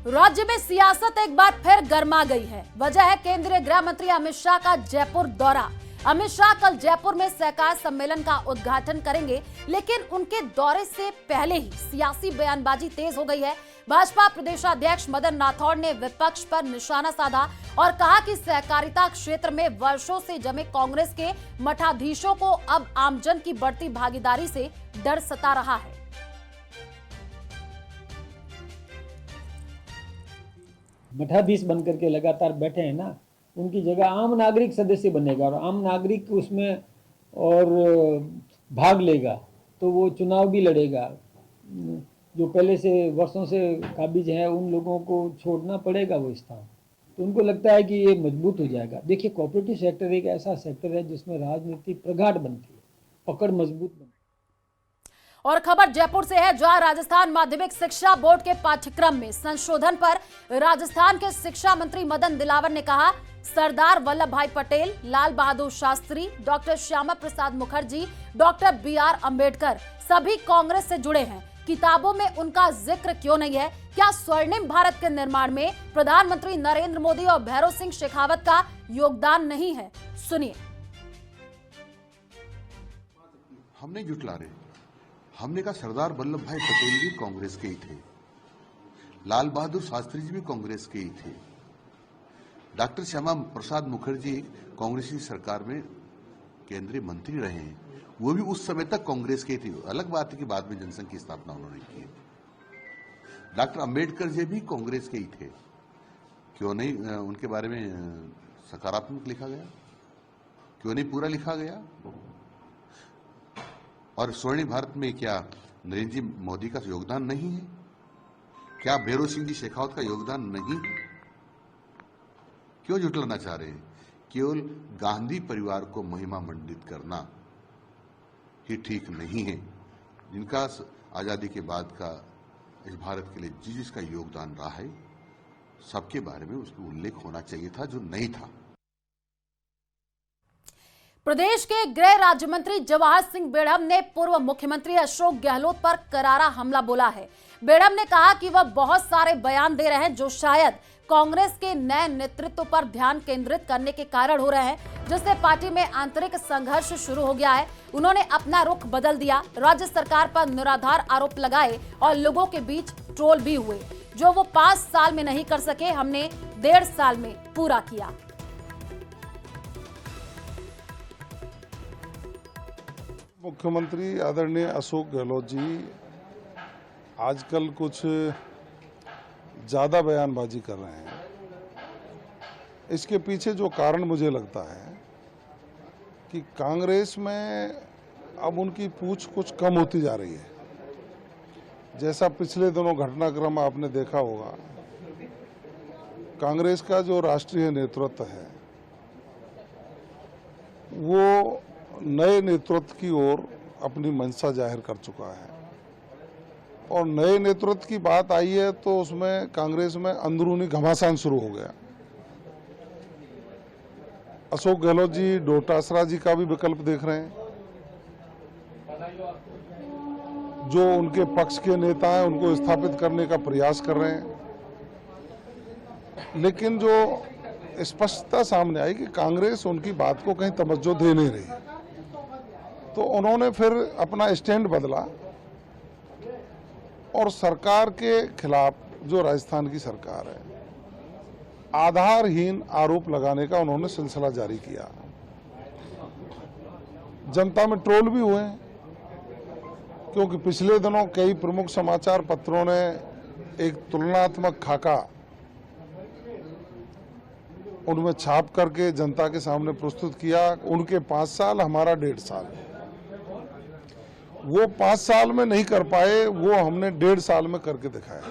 राज्य में सियासत एक बार फिर गर्मा गई है। वजह है केंद्रीय गृह मंत्री अमित शाह का जयपुर दौरा। अमित शाह कल जयपुर में सहकार सम्मेलन का उद्घाटन करेंगे, लेकिन उनके दौरे से पहले ही सियासी बयानबाजी तेज हो गई है। भाजपा प्रदेशाध्यक्ष मदन राठौड़ ने विपक्ष पर निशाना साधा और कहा कि सहकारिता क्षेत्र में वर्षों से जमे कांग्रेस के मठाधीशों को अब आमजन की बढ़ती भागीदारी से डर सता रहा है। मठाधीश बनकर के लगातार बैठे हैं ना, उनकी जगह आम नागरिक सदस्य बनेगा और आम नागरिक उसमें और भाग लेगा तो वो चुनाव भी लड़ेगा। जो पहले से वर्षों से काबिज हैं उन लोगों को छोड़ना पड़ेगा वो स्थान, तो उनको लगता है कि ये मजबूत हो जाएगा। देखिए, कोऑपरेटिव सेक्टर एक ऐसा सेक्टर है जिसमें राजनीति प्रगाढ़ बनती है, पकड़ मजबूत बनती है। और खबर जयपुर से है, जहां राजस्थान माध्यमिक शिक्षा बोर्ड के पाठ्यक्रम में संशोधन पर राजस्थान के शिक्षा मंत्री मदन दिलावर ने कहा, सरदार वल्लभ भाई Patel, Lal Bahadur Shastri, doctor Shyama Prasad Mukherjee, doctor BR Ambedkar सभी कांग्रेस से जुड़े हैं। किताबों में उनका जिक्र क्यों नहीं है? क्या स्वर्णिम भारत के निर्माण में प्रधानमंत्री नरेंद्र मोदी और भैरव सिंह शेखावत का योगदान नहीं है? सुनिए। हम नहीं जुटला रहे, हमने कहा सरदार वल्लभ भाई पटेल भी कांग्रेस के ही थे, लाल बहादुर शास्त्री जी भी कांग्रेस के ही थे, डॉक्टर श्यामा प्रसाद मुखर्जी कांग्रेस की सरकार में केंद्रीय मंत्री रहे हैं, वो भी उस समय तक कांग्रेस के थे। अलग बात है कि बाद में जनसंघ की स्थापना उन्होंने की। डॉक्टर अम्बेडकर जी भी कांग्रेस के ही थे, क्यों नहीं उनके बारे में सकारात्मक लिखा गया, क्यों नहीं पूरा लिखा गया? और स्वर्णिम भारत में क्या नरेंद्र जी मोदी का योगदान नहीं है? क्या भैरव सिंह जी शेखावत का योगदान नहीं है? क्यों जुटलाना चाह रहे हैं? केवल गांधी परिवार को महिमा मंडित करना ही ठीक नहीं है। जिनका आजादी के बाद का इस भारत के लिए जिसका योगदान रहा है, सबके बारे में उसका उल्लेख होना चाहिए था, जो नहीं था। प्रदेश के गृह राज्य मंत्री जवाहर सिंह बेढ़म ने पूर्व मुख्यमंत्री अशोक गहलोत पर करारा हमला बोला है। बेढ़म ने कहा कि वह बहुत सारे बयान दे रहे हैं जो शायद कांग्रेस के नए नेतृत्व पर ध्यान केंद्रित करने के कारण हो रहे हैं, जिससे पार्टी में आंतरिक संघर्ष शुरू हो गया है। उन्होंने अपना रुख बदल दिया, राज्य सरकार पर निराधार आरोप लगाए और लोगों के बीच ट्रोल भी हुए। जो वो 5 साल में नहीं कर सके, हमने 1.5 साल में पूरा किया। मुख्यमंत्री आदरणीय अशोक गहलोत जी आजकल कुछ ज़्यादा बयानबाजी कर रहे हैं। इसके पीछे जो कारण मुझे लगता है कि कांग्रेस में अब उनकी पूछ कुछ कम होती जा रही है। जैसा पिछले दिनों घटनाक्रम आपने देखा होगा, कांग्रेस का जो राष्ट्रीय नेतृत्व है वो नए नेतृत्व की ओर अपनी मंशा जाहिर कर चुका है, और नए नेतृत्व की बात आई है तो उसमें कांग्रेस में अंदरूनी घमासान शुरू हो गया। अशोक गहलोत जी डोटासरा जी का भी विकल्प देख रहे हैं। जो उनके पक्ष के नेता हैं उनको स्थापित करने का प्रयास कर रहे हैं, लेकिन जो स्पष्टता सामने आई कि कांग्रेस उनकी बात को कहीं तवज्जो दे नहीं रही, तो उन्होंने फिर अपना स्टैंड बदला और सरकार के खिलाफ, जो राजस्थान की सरकार है, आधारहीन आरोप लगाने का उन्होंने सिलसिला जारी किया। जनता में ट्रोल भी हुए, क्योंकि पिछले दिनों कई प्रमुख समाचार पत्रों ने एक तुलनात्मक खाका उनमें छाप करके जनता के सामने प्रस्तुत किया। उनके 5 साल, हमारा 1.5 साल। वो 5 साल में नहीं कर पाए, वो हमने 1.5 साल में करके दिखाया।